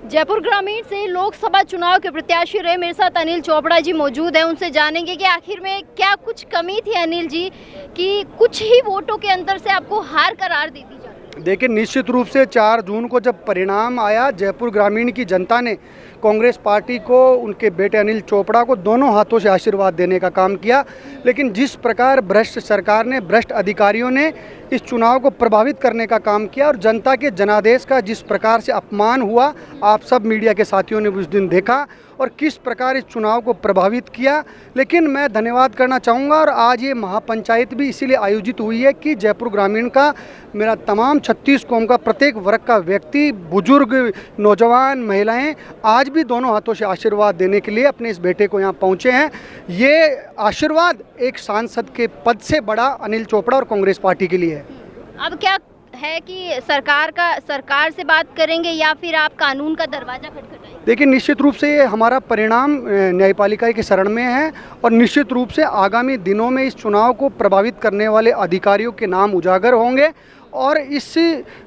जयपुर ग्रामीण से लोकसभा चुनाव के प्रत्याशी रहे मेरे साथ अनिल चोपड़ा जी मौजूद हैं। उनसे जानेंगे कि आखिर में क्या कुछ कमी थी अनिल जी कि कुछ ही वोटों के अंतर से आपको हार करार दे दी जाती। देखिए, निश्चित रूप से 4 जून को जब परिणाम आया, जयपुर ग्रामीण की जनता ने कांग्रेस पार्टी को, उनके बेटे अनिल चोपड़ा को दोनों हाथों से आशीर्वाद देने का काम किया। लेकिन जिस प्रकार भ्रष्ट सरकार ने, भ्रष्ट अधिकारियों ने इस चुनाव को प्रभावित करने का काम किया और जनता के जनादेश का जिस प्रकार से अपमान हुआ, आप सब मीडिया के साथियों ने उस दिन देखा और किस प्रकार इस चुनाव को प्रभावित किया। लेकिन मैं धन्यवाद करना चाहूँगा, और आज ये महापंचायत भी इसीलिए आयोजित हुई है कि जयपुर ग्रामीण का, मेरा तमाम 36 कौम का प्रत्येक वर्ग का व्यक्ति, बुजुर्ग, नौजवान, महिलाएं आज भी दोनों हाथों से आशीर्वाद देने के लिए अपने इस बेटे को यहाँ पहुँचे हैं। ये आशीर्वाद एक सांसद के पद से बड़ा अनिल चोपड़ा और कांग्रेस पार्टी के लिए है। अब क्या है कि सरकार से बात करेंगे या फिर आप कानून का दरवाजा खटखटाएंगे? देखिए, निश्चित रूप से ये हमारा परिणाम न्यायपालिका के शरण में है और निश्चित रूप से आगामी दिनों में इस चुनाव को प्रभावित करने वाले अधिकारियों के नाम उजागर होंगे और इस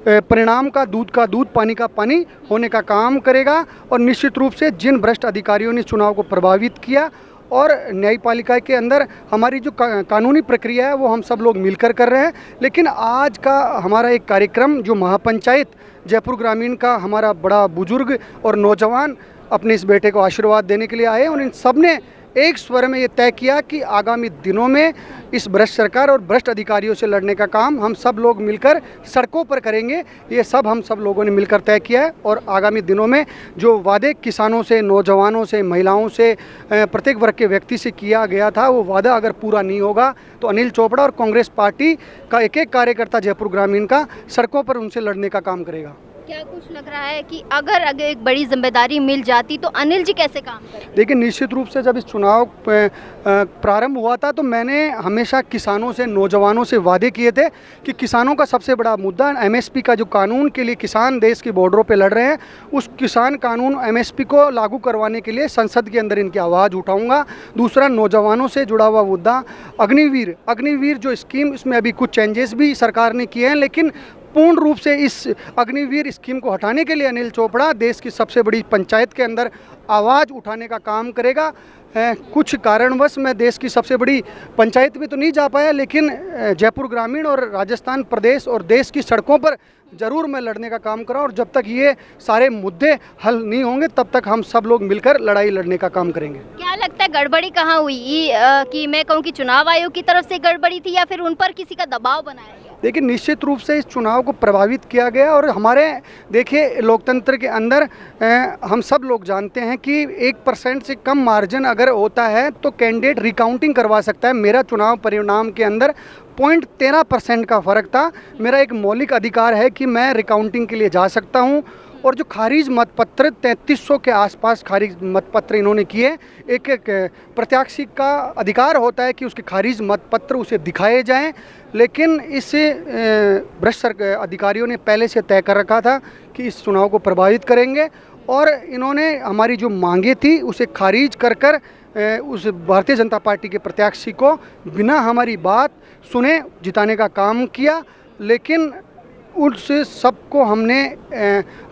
परिणाम का दूध पानी का पानी होने का काम करेगा। और निश्चित रूप से जिन भ्रष्ट अधिकारियों ने चुनाव को प्रभावित किया और न्यायपालिका के अंदर हमारी जो कानूनी प्रक्रिया है वो हम सब लोग मिलकर कर रहे हैं। लेकिन आज का हमारा एक कार्यक्रम जो महापंचायत जयपुर ग्रामीण का, हमारा बड़ा बुजुर्ग और नौजवान अपने इस बेटे को आशीर्वाद देने के लिए आए और इन सब ने एक स्वर में ये तय किया कि आगामी दिनों में इस भ्रष्ट सरकार और भ्रष्ट अधिकारियों से लड़ने का काम हम सब लोग मिलकर सड़कों पर करेंगे। ये सब हम सब लोगों ने मिलकर तय किया है और आगामी दिनों में जो वादे किसानों से, नौजवानों से, महिलाओं से, प्रत्येक वर्ग के व्यक्ति से किया गया था, वो वादा अगर पूरा नहीं होगा तो अनिल चोपड़ा और कांग्रेस पार्टी का एक एक कार्यकर्ता जयपुर ग्रामीण का सड़कों पर उनसे लड़ने का काम करेगा। क्या कुछ लग रहा है कि अगर एक बड़ी जिम्मेदारी मिल जाती तो अनिल जी कैसे काम करें? देखिए, निश्चित रूप से जब इस चुनाव प्रारंभ हुआ था तो मैंने हमेशा किसानों से, नौजवानों से वादे किए थे कि किसानों का सबसे बड़ा मुद्दा एमएसपी का, जो कानून के लिए किसान देश की बॉर्डरों पे लड़ रहे हैं, उस किसान कानून एमएसपी को लागू करवाने के लिए संसद के अंदर इनकी आवाज़ उठाऊंगा। दूसरा, नौजवानों से जुड़ा हुआ मुद्दा अग्निवीर जो स्कीम, इसमें अभी कुछ चेंजेस भी सरकार ने किए हैं, लेकिन पूर्ण रूप से इस अग्निवीर स्कीम को हटाने के लिए अनिल चोपड़ा देश की सबसे बड़ी पंचायत के अंदर आवाज़ उठाने का काम करेगा। कुछ कारणवश मैं देश की सबसे बड़ी पंचायत में तो नहीं जा पाया, लेकिन जयपुर ग्रामीण और राजस्थान प्रदेश और देश की सड़कों पर ज़रूर मैं लड़ने का काम करा और जब तक ये सारे मुद्दे हल नहीं होंगे तब तक हम सब लोग मिलकर लड़ाई लड़ने का काम करेंगे। क्या लगता है गड़बड़ी कहाँ हुई? कि मैं कहूँ कि चुनाव आयोग की तरफ से गड़बड़ी थी या फिर उन पर किसी का दबाव बनाया गया? देखिए, निश्चित रूप से इस चुनाव को प्रभावित किया गया और हमारे, देखिए, लोकतंत्र के अंदर हम सब लोग जानते हैं कि 1% से कम मार्जिन अगर होता है तो कैंडिडेट रिकाउंटिंग करवा सकता है। मेरा चुनाव परिणाम के अंदर 0.13% का फ़र्क था। मेरा एक मौलिक अधिकार है कि मैं रिकाउंटिंग के लिए जा सकता हूं और जो खारिज मतपत्र 3300 के आसपास खारिज मतपत्र इन्होंने किए, एक प्रत्याशी का अधिकार होता है कि उसके खारिज मतपत्र उसे दिखाए जाएं, लेकिन इस भ्रष्ट अधिकारियों ने पहले से तय कर रखा था कि इस चुनाव को प्रभावित करेंगे और इन्होंने हमारी जो मांगे थी उसे खारिज कर उस भारतीय जनता पार्टी के प्रत्याशी को बिना हमारी बात सुने जिताने का काम किया। लेकिन उस सबको हमने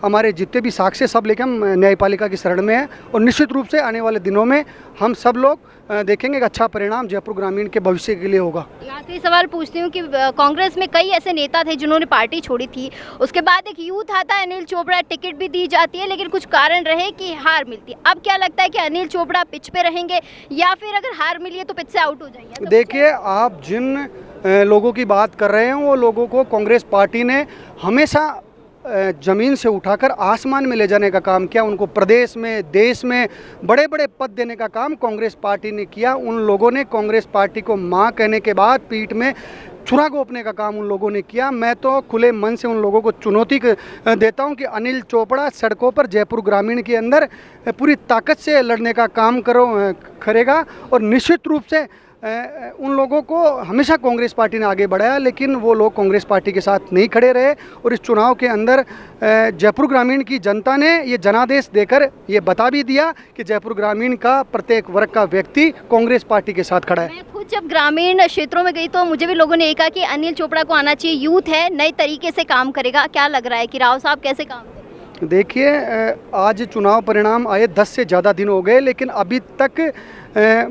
हमारे जितने भी साक्ष्य सब लेके हम न्यायपालिका की शरण में हैं और निश्चित रूप से आने वाले दिनों में हम सब लोग देखेंगे कि अच्छा परिणाम जयपुर ग्रामीण के भविष्य के लिए होगा। आखिरी सवाल पूछती हूँ कि कांग्रेस में कई ऐसे नेता थे जिन्होंने पार्टी छोड़ी थी, उसके बाद एक यूथ आता है, अनिल चोपड़ा, टिकट भी दी जाती है लेकिन कुछ कारण रहे कि हार मिलती है। अब क्या लगता है कि अनिल चोपड़ा पिच पे रहेंगे या फिर अगर हार मिली है तो पिच से आउट हो जाएंगे? देखिए, आप जिन लोगों की बात कर रहे हैं वो लोगों को कांग्रेस पार्टी ने हमेशा ज़मीन से उठाकर आसमान में ले जाने का काम किया। उनको प्रदेश में, देश में बड़े बड़े पद देने का काम कांग्रेस पार्टी ने किया। उन लोगों ने कांग्रेस पार्टी को मां कहने के बाद पीठ में छुरा घोंपने का काम उन लोगों ने किया। मैं तो खुले मन से उन लोगों को चुनौती देता हूं कि अनिल चोपड़ा सड़कों पर जयपुर ग्रामीण के अंदर पूरी ताकत से लड़ने का काम करेगा और निश्चित रूप से उन लोगों को हमेशा कांग्रेस पार्टी ने आगे बढ़ाया, लेकिन वो लोग कांग्रेस पार्टी के साथ नहीं खड़े रहे और इस चुनाव के अंदर जयपुर ग्रामीण की जनता ने ये जनादेश देकर ये बता भी दिया कि जयपुर ग्रामीण का प्रत्येक वर्ग का व्यक्ति कांग्रेस पार्टी के साथ खड़ा है। मैं खुद जब ग्रामीण क्षेत्रों में गई तो मुझे भी लोगों ने ये कहा कि अनिल चोपड़ा को आना चाहिए, यूथ है, नए तरीके से काम करेगा। क्या लग रहा है कि राव साहब कैसे काम करेंगे? देखिए आज चुनाव परिणाम आए 10 से ज़्यादा दिन हो गए, लेकिन अभी तक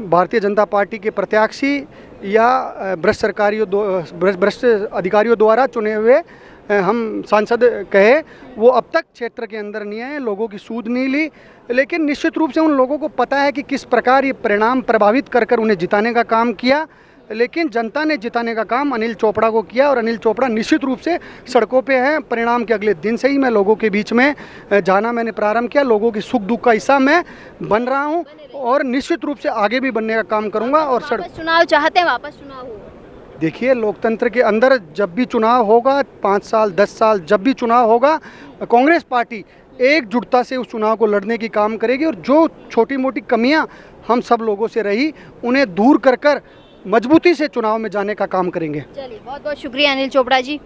भारतीय जनता पार्टी के प्रत्याशी या भ्रष्ट अधिकारियों द्वारा चुने हुए हम सांसद कहे, वो अब तक क्षेत्र के अंदर नहीं आए, लोगों की सूद नहीं ली। लेकिन निश्चित रूप से उन लोगों को पता है कि किस प्रकार ये परिणाम प्रभावित कर कर उन्हें जिताने का काम किया, लेकिन जनता ने जिताने का काम अनिल चोपड़ा को किया और अनिल चोपड़ा निश्चित रूप से सड़कों पे हैं। परिणाम के अगले दिन से ही मैं लोगों के बीच में जाना मैंने प्रारंभ किया, लोगों की सुख दुख का हिस्सा मैं बन रहा हूं और निश्चित रूप से आगे भी बनने का काम करूंगा। और वापस चुनाव चाहते हैं, वापस चुनाव हो? देखिए लोकतंत्र के अंदर जब भी चुनाव होगा, 5 साल 10 साल जब भी चुनाव होगा, कांग्रेस पार्टी एकजुटता से उस चुनाव को लड़ने की काम करेगी और जो छोटी मोटी कमियां हम सब लोगों से रही उन्हें दूर कर कर मजबूती से चुनाव में जाने का काम करेंगे। चलिए, बहुत बहुत शुक्रिया अनिल चोपड़ा जी।